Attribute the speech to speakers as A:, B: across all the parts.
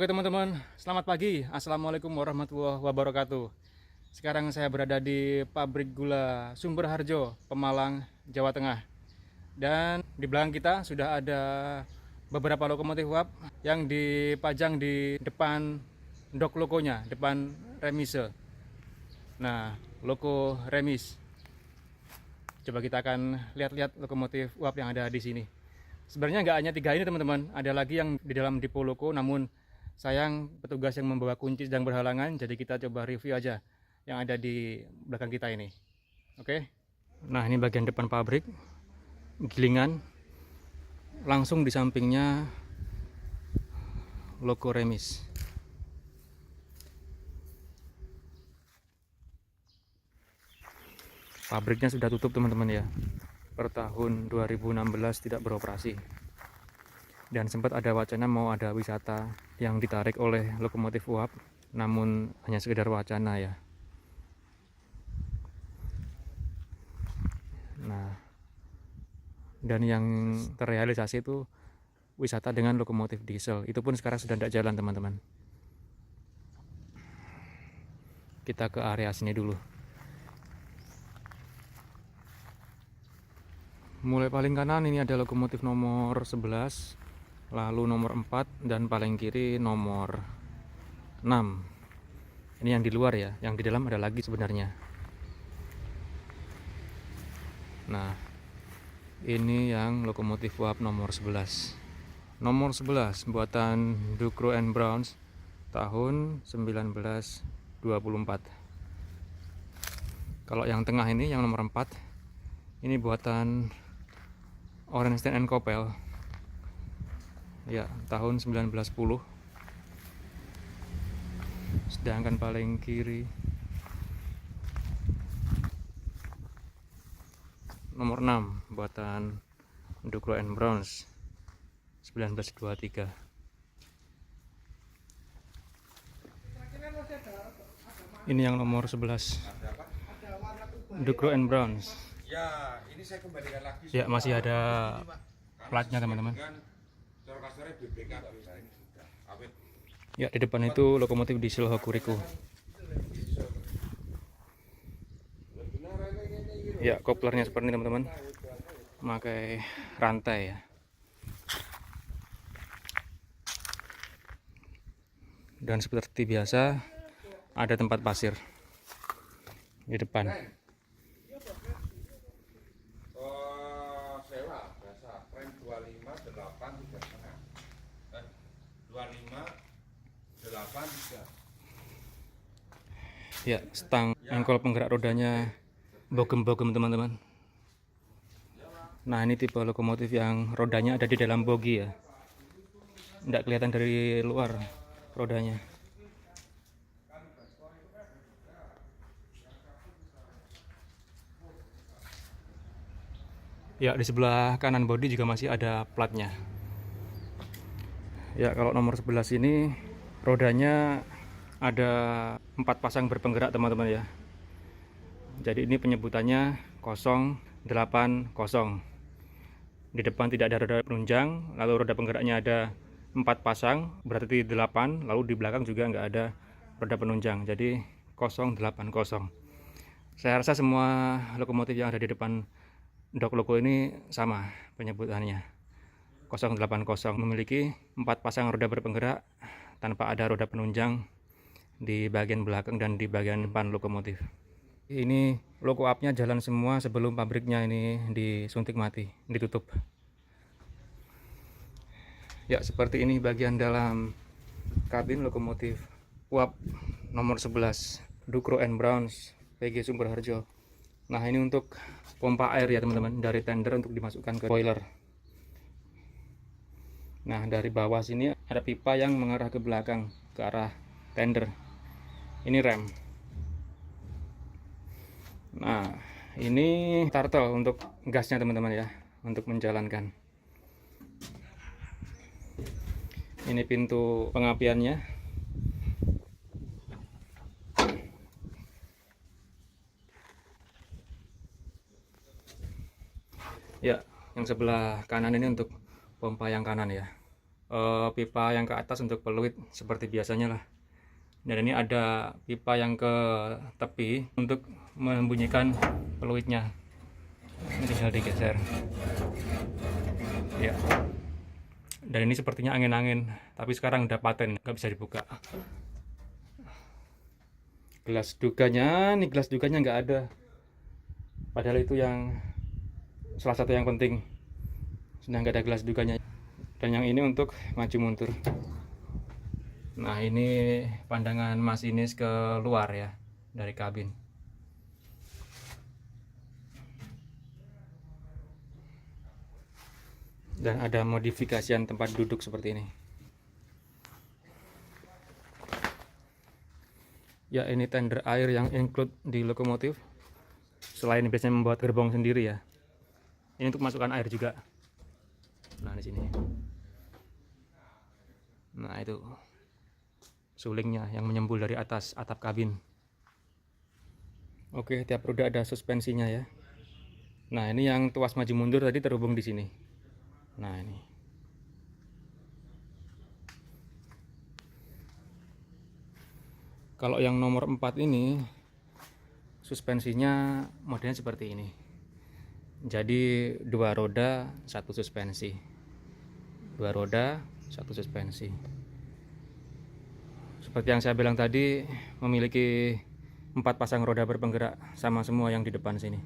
A: Oke teman-teman, selamat pagi. Assalamualaikum warahmatullahi wabarakatuh. Sekarang saya berada di pabrik gula Sumber Harjo, Pemalang, Jawa Tengah. Dan di belakang kita sudah ada beberapa lokomotif uap yang dipajang di depan dok lokonya, depan remise. Nah, loko remis. Coba kita akan lihat-lihat lokomotif uap yang ada di sini. Sebenarnya nggak hanya 3 ini teman-teman, ada lagi yang di dalam depo loko, namun sayang petugas yang membawa kunci sedang berhalangan, jadi kita coba review aja yang ada di belakang kita ini. Oke. Nah, ini bagian depan pabrik, gilingan. Langsung di sampingnya logo remis. Pabriknya sudah tutup teman-teman ya. Per tahun 2016 tidak beroperasi. Dan sempat ada wacana mau ada wisata yang ditarik oleh lokomotif uap, namun hanya sekedar wacana ya. Nah, dan yang terrealisasi itu wisata dengan lokomotif diesel. Itu pun sekarang sudah tidak jalan teman-teman. Kita ke area sini dulu. Mulai paling kanan ini ada lokomotif nomor 11, lalu nomor 4, dan paling kiri nomor 6. Ini yang di luar ya, yang di dalam ada lagi sebenarnya. Nah, ini yang lokomotif uap nomor 11. Nomor 11 buatan Ducro and Browns tahun 1924. Kalau yang tengah ini yang nomor 4 ini buatan Orenstein and Coppel. Ya, tahun 1910. Sedangkan paling kiri nomor 6 buatan Ducro and Browns 1923. Ini yang nomor 11 Ducro and Browns.
B: Ya, ini saya kembalikan lagi.
A: Ya, masih ada platnya teman-teman. Ya, di depan itu lokomotif diesel Hokuriku. Ya, koplernya seperti ini teman-teman, memakai rantai ya. Dan seperti biasa ada tempat pasir di depan.
B: Sewa biasa frame 25 8 3,5. 25 8 3.
A: Ya, stang engkol penggerak rodanya bogem-bogem teman-teman. Nah, ini tipe lokomotif yang rodanya ada di dalam bogi ya. Tidak kelihatan dari luar rodanya. Ya, di sebelah kanan bodi juga masih ada platnya. Ya, kalau nomor 11 ini rodanya ada 4 pasang berpenggerak teman-teman ya. Jadi ini penyebutannya 080. Di depan tidak ada roda penunjang, lalu roda penggeraknya ada 4 pasang, berarti 8, lalu di belakang juga nggak ada roda penunjang, jadi 080. Saya rasa semua lokomotif yang ada di depan dok loko ini sama penyebutannya. 080 memiliki 4 pasang roda berpenggerak tanpa ada roda penunjang di bagian belakang dan di bagian depan lokomotif. Ini loko upnya jalan semua sebelum pabriknya ini disuntik mati, ditutup. Ya, seperti ini bagian dalam kabin lokomotif uap nomor 11 Ducro and Browns PG Sumber Harjo. Nah, ini untuk pompa air ya teman-teman, dari tender untuk dimasukkan ke boiler. Nah, dari bawah sini ada pipa yang mengarah ke belakang, ke arah tender. Ini rem. Nah, ini turtle untuk gasnya teman-teman ya, untuk menjalankan. Ini pintu pengapiannya. Ya, yang sebelah kanan ini untuk pompa yang kanan ya. pipa yang ke atas untuk peluit seperti biasanya lah. Dan ini ada pipa yang ke tepi untuk membunyikan peluitnya. Ini tinggal digeser. Ya. Dan ini sepertinya angin-angin, tapi sekarang udah paten, nggak bisa dibuka. Gelas duganya, nih gelas duganya nggak ada. Padahal itu yang salah satu yang penting. Sudah nggak ada gelas duganya. Dan yang ini untuk maju mundur. Nah, ini pandangan masinis ke luar ya, dari kabin. Dan ada modifikasian tempat duduk seperti ini. Ya, ini tender air yang include di lokomotif. Selain biasanya membuat gerbong sendiri ya, ini untuk masukkan air juga. Nah, di sini. Nah, itu sulingnya yang menyembul dari atas atap kabin. Oke, tiap roda ada suspensinya ya. Nah, ini yang tuas maju mundur tadi terhubung di sini. Nah, ini. Kalau yang nomor 4 ini suspensinya modelnya seperti ini. Jadi 2 roda, 1 suspensi. 2 roda, 1 suspensi. Seperti yang saya bilang tadi, memiliki 4 pasang roda berpenggerak sama semua yang di depan sini.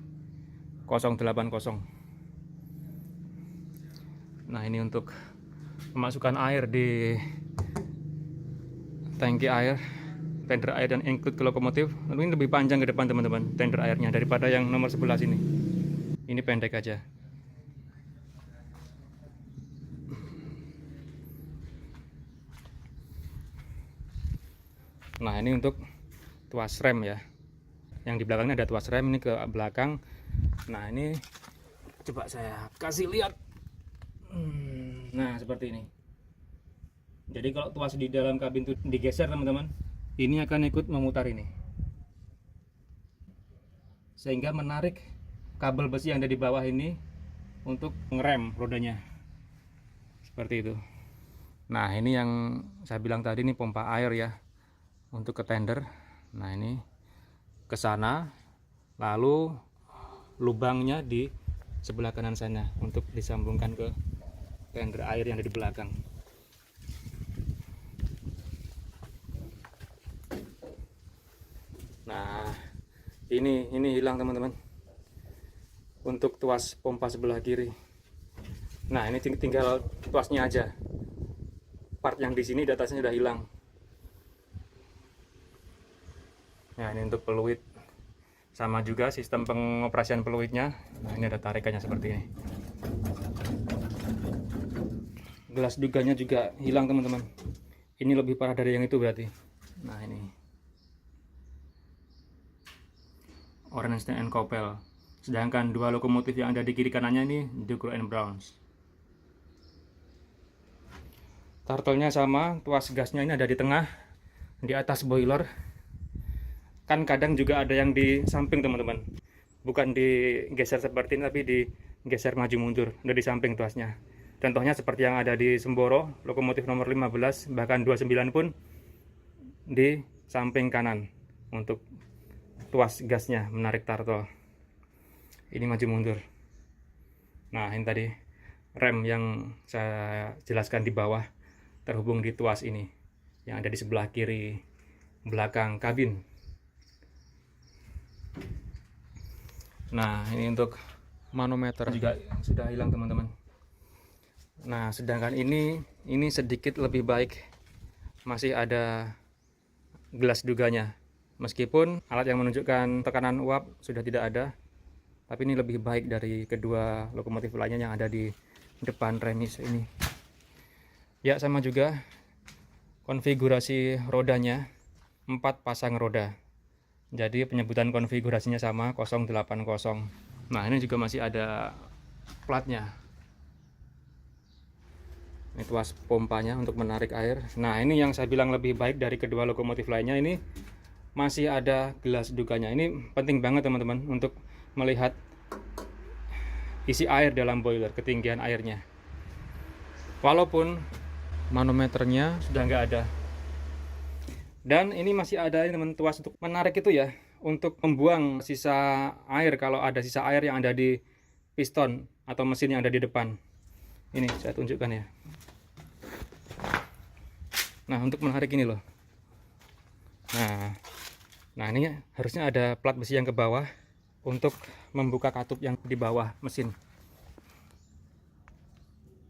A: 080. Nah, ini untuk memasukkan air di tangki air, tender air dan include ke lokomotif. Lalu ini lebih panjang ke depan teman-teman, tender airnya daripada yang nomor 11 ini. Ini pendek aja. Nah, ini untuk tuas rem ya. Yang di belakangnya ada tuas rem, ini ke belakang. Nah, ini coba saya kasih lihat. Nah, seperti ini. Jadi kalau tuas di dalam kabin itu digeser teman-teman, ini akan ikut memutar ini, sehingga menarik kabel besi yang ada di bawah ini untuk ngerem rodanya. Seperti itu. Nah, ini yang saya bilang tadi, ini pompa air ya, untuk ke tender. Nah, ini ke sana, lalu lubangnya di sebelah kanan sana untuk disambungkan ke tender air yang ada di belakang. Nah, ini hilang teman-teman, untuk tuas pompa sebelah kiri. Nah, ini tinggal tuasnya aja. Part yang di sini di atasnya sudah hilang. Nah, ini untuk peluit. Sama juga sistem pengoperasian peluitnya. Nah, ini ada tarikannya seperti ini. Gelas duganya juga hilang teman-teman. Ini lebih parah dari yang itu berarti. Nah, ini Orange and Coupel. Sedangkan 2 lokomotif yang ada di kiri kanannya ini Ducro and Browns. Turtle-nya sama, tuas gasnya ini ada di tengah, di atas boiler. Kan kadang juga ada yang di samping teman-teman. Bukan digeser seperti ini, tapi digeser maju mundur, udah di samping tuasnya. Contohnya seperti yang ada di Semboro, lokomotif nomor 15, bahkan 29 pun di samping kanan untuk tuas gasnya menarik turtle. Ini maju mundur. Nah, ini tadi rem yang saya jelaskan di bawah terhubung di tuas ini yang ada di sebelah kiri belakang kabin. Nah, ini untuk manometer juga sudah hilang teman-teman. Nah, sedangkan ini sedikit lebih baik, masih ada gelas duganya. Meskipun alat yang menunjukkan tekanan uap sudah tidak ada, tapi ini lebih baik dari kedua lokomotif lainnya yang ada di depan remis ini. Ya, sama juga konfigurasi rodanya 4 pasang roda. Jadi penyebutan konfigurasinya sama, 080. Nah, ini juga masih ada platnya. Ini tuas pompanya untuk menarik air. Nah, ini yang saya bilang lebih baik dari kedua lokomotif lainnya, ini masih ada gelas duganya. Ini penting banget teman-teman untuk melihat isi air dalam boiler, ketinggian airnya. Walaupun manometernya sudah nggak ada. Dan ini masih ada ini teman, tuas untuk menarik itu ya, untuk membuang sisa air kalau ada sisa air yang ada di piston atau mesin yang ada di depan. Ini saya tunjukkan ya. Nah, untuk menarik ini loh. Nah ini harusnya ada plat besi yang ke bawah untuk membuka katup yang di bawah mesin.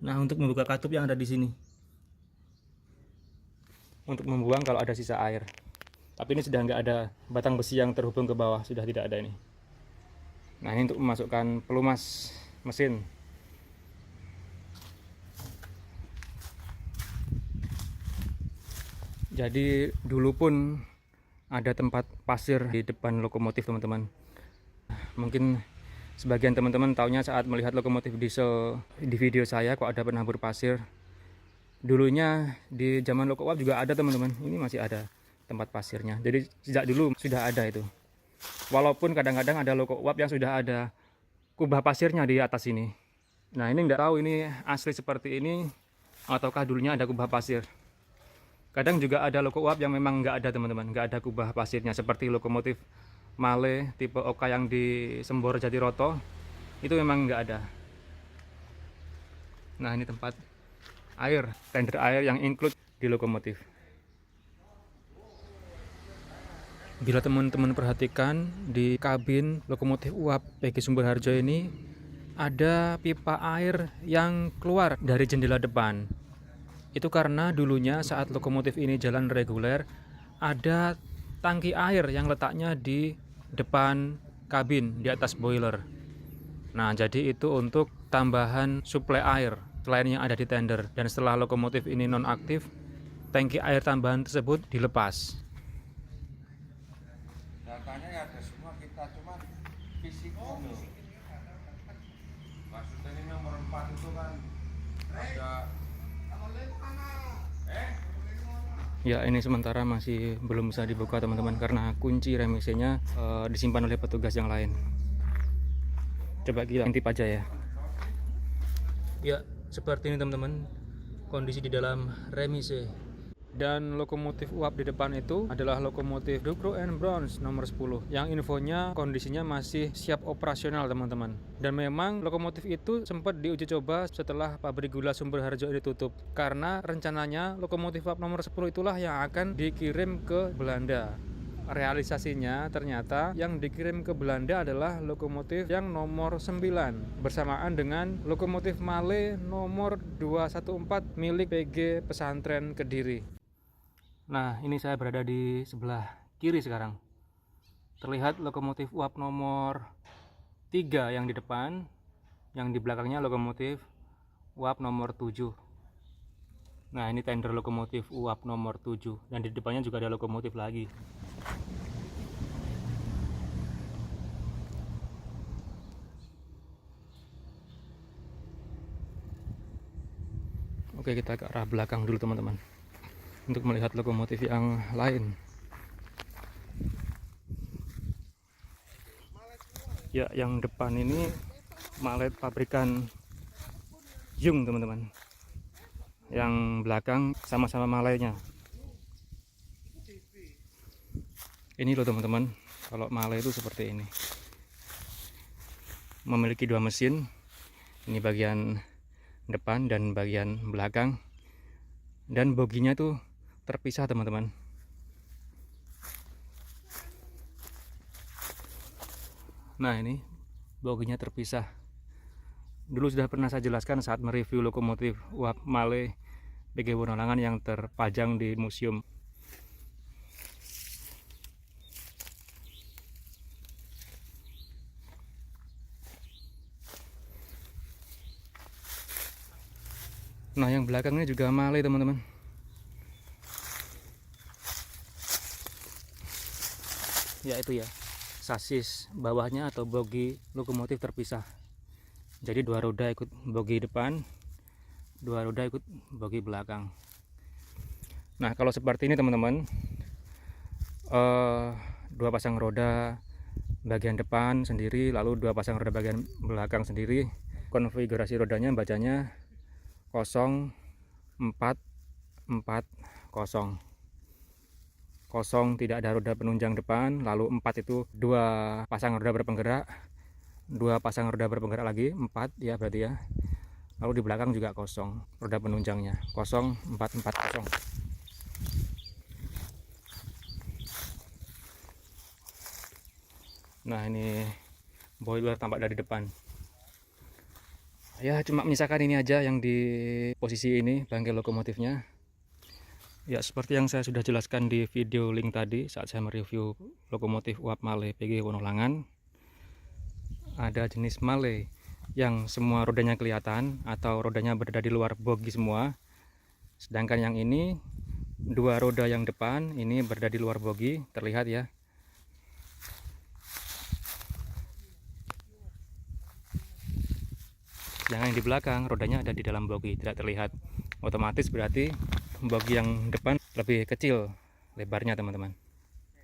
A: Nah, untuk membuka katup yang ada di sini, untuk membuang kalau ada sisa air. Tapi ini sudah nggak ada batang besi yang terhubung ke bawah, sudah tidak ada ini. Nah, ini untuk memasukkan pelumas mesin. Jadi dulu pun ada tempat pasir di depan lokomotif teman-teman. Mungkin sebagian teman-teman taunya saat melihat lokomotif diesel di video saya kok ada penabur pasir. Dulunya di zaman loko uap juga ada teman-teman, ini masih ada tempat pasirnya. Jadi sejak dulu sudah ada itu. Walaupun kadang-kadang ada loko uap yang sudah ada kubah pasirnya di atas ini. Nah, ini nggak tahu ini asli seperti ini ataukah dulunya ada kubah pasir. Kadang juga ada loko uap yang memang nggak ada teman-teman, nggak ada kubah pasirnya, seperti lokomotif Male tipe Oka yang di Sembor Jatiroto, itu memang nggak ada. Nah, ini tempat air, tender air yang include di lokomotif. Bila teman-teman perhatikan di kabin lokomotif uap PG Sumber Harjo ini ada pipa air yang keluar dari jendela depan. Itu karena dulunya saat lokomotif ini jalan reguler ada tangki air yang letaknya di depan kabin di atas boiler. Nah, jadi itu untuk tambahan suplai air selain yang ada di tender. Dan setelah lokomotif ini nonaktif, tangki air tambahan tersebut dilepas.
B: Datanya ya ada semua, kita cuma fisik. Maksudnya ini nomor 4 itu kan ada.
A: Ya, ini sementara masih belum bisa dibuka teman-teman karena kunci remisenya disimpan oleh petugas yang lain. Coba kita intip aja ya. Ya, seperti ini teman-teman kondisi di dalam remise. Dan lokomotif uap di depan itu adalah lokomotif Dukro and Browns nomor 10 yang infonya kondisinya masih siap operasional teman-teman. Dan memang lokomotif itu sempat diuji coba setelah pabrik gula Sumber Harjo ini tutup, karena rencananya lokomotif uap nomor 10 itulah yang akan dikirim ke Belanda. Realisasinya ternyata yang dikirim ke Belanda adalah lokomotif yang nomor 9 bersamaan dengan lokomotif Male nomor 214 milik PG Pesantren Kediri. Nah, ini saya berada di sebelah kiri sekarang. Terlihat lokomotif uap nomor 3 yang di depan, yang di belakangnya lokomotif uap nomor 7. Nah, ini tender lokomotif uap nomor 7 dan di depannya juga ada lokomotif lagi. Oke, kita ke arah belakang dulu teman-teman untuk melihat lokomotif yang lain. Ya, yang depan ini Malet pabrikan Yung teman-teman. Yang belakang sama-sama Malainya. Ini loh teman-teman, kalau Malai itu seperti ini. Memiliki dua mesin. Ini bagian depan dan bagian belakang. Dan boginya tuh terpisah teman-teman. Nah, ini boginya terpisah. Dulu sudah pernah saya jelaskan saat mereview lokomotif uap Male PG Wonolangan yang terpajang di museum. Nah, yang belakangnya juga Male teman-teman. Ya, itu ya, sasis bawahnya atau bogi lokomotif terpisah. Jadi dua roda ikut bogi depan, dua roda ikut bogi belakang. Nah, kalau seperti ini teman-teman, dua pasang roda bagian depan sendiri, lalu dua pasang roda bagian belakang sendiri. Konfigurasi rodanya bacanya 04 4 kosong. Kosong, tidak ada roda penunjang depan. Lalu 4 itu 2 pasang roda berpenggerak, 2 pasang roda berpenggerak lagi, 4 ya berarti ya. Lalu di belakang juga kosong, roda penunjangnya kosong, 4 kosong. Nah, ini boiler tampak dari depan. Ya, cuma menyisakan ini aja yang di posisi ini bangkai lokomotifnya. Ya, seperti yang saya sudah jelaskan di video link tadi saat saya mereview lokomotif uap Male PG Wonolangan. Ada jenis Male yang semua rodanya kelihatan atau rodanya berada di luar bogi semua. Sedangkan yang ini 2 roda yang depan ini berada di luar bogi, terlihat ya. Sedangkan yang di belakang rodanya ada di dalam bogi, tidak terlihat. Otomatis berarti bogi yang depan lebih kecil lebarnya teman-teman.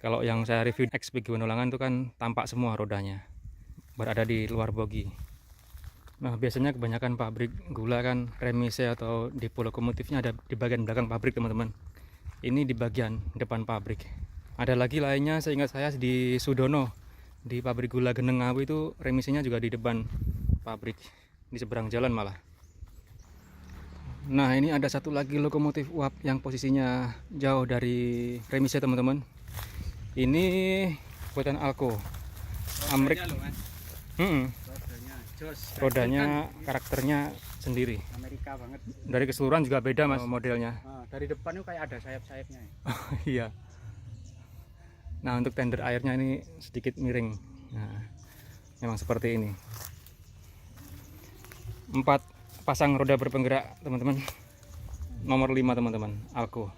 A: Kalau yang saya review XPG Wonolangan itu kan tampak semua rodanya berada di luar bogi. Nah, biasanya kebanyakan pabrik gula kan remise atau depo lokomotifnya ada di bagian belakang pabrik teman-teman. Ini di bagian depan pabrik. Ada lagi lainnya, seingat saya di Sudono, di pabrik gula Geneng Ngawi itu remisenya juga di depan pabrik, di seberang jalan malah. Nah, ini ada satu lagi lokomotif uap yang posisinya jauh dari remise teman-teman. Ini buatan Alco Amrik. Rodanya karakternya sendiri.
C: Amerika banget.
A: Dari keseluruhan juga beda mas modelnya.
C: Nah, dari depan itu kayak ada sayap-sayapnya.
A: Iya. Nah, untuk tender airnya ini sedikit miring. Nah, memang seperti ini. 4 pasang roda berpenggerak teman-teman. Nomor 5 teman-teman, Alco.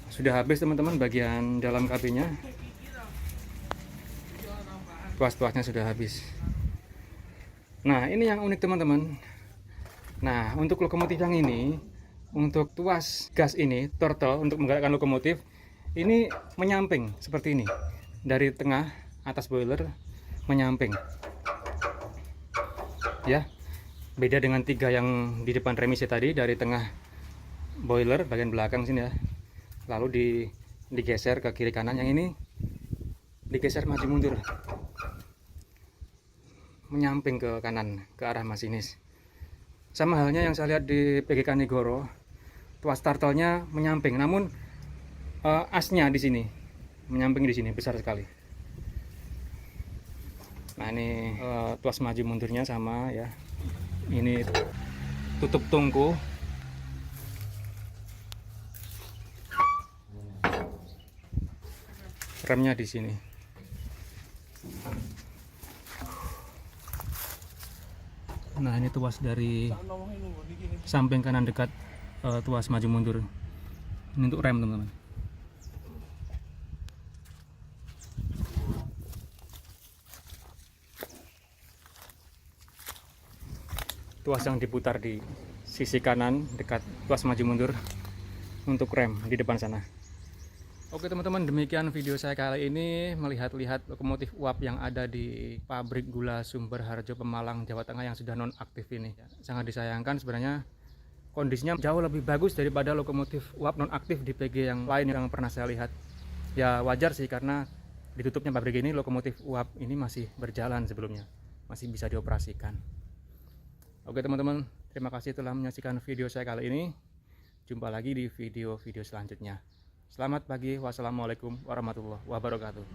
A: Sudah habis teman-teman bagian dalam kabinnya. Tuas-tuasnya sudah habis. Nah, ini yang unik teman-teman. Nah, untuk lokomotif yang ini, untuk tuas gas ini, turtle untuk menggerakkan lokomotif, ini menyamping seperti ini. Dari tengah atas boiler menyamping. Ya, beda dengan 3 yang di depan remise tadi, dari tengah boiler bagian belakang sini ya. Lalu digeser ke kiri kanan, yang ini digeser maju mundur. Menyamping ke kanan ke arah masinis. Sama halnya yang saya lihat di PGK Negoro, tuas turtle-nya menyamping, namun asnya di sini menyamping di sini besar sekali. Nah, ini tuas maju mundurnya sama ya. Ini tutup tungku. Remnya di sini. Nah, ini tuas dari samping kanan dekat tuas maju mundur. Ini untuk rem teman-teman. Tuas yang diputar di sisi kanan dekat tuas maju mundur untuk rem di depan sana. Oke teman-teman, demikian video saya kali ini melihat-lihat lokomotif uap yang ada di pabrik gula Sumber Harjo Pemalang, Jawa Tengah yang sudah nonaktif ini. Sangat disayangkan sebenarnya kondisinya jauh lebih bagus daripada lokomotif uap nonaktif di PG yang lain yang pernah saya lihat. Ya wajar sih karena ditutupnya pabrik ini, lokomotif uap ini masih berjalan sebelumnya, masih bisa dioperasikan. Oke teman-teman, terima kasih telah menyaksikan video saya kali ini. Jumpa lagi di video-video selanjutnya. Selamat pagi, wassalamualaikum warahmatullahi wabarakatuh.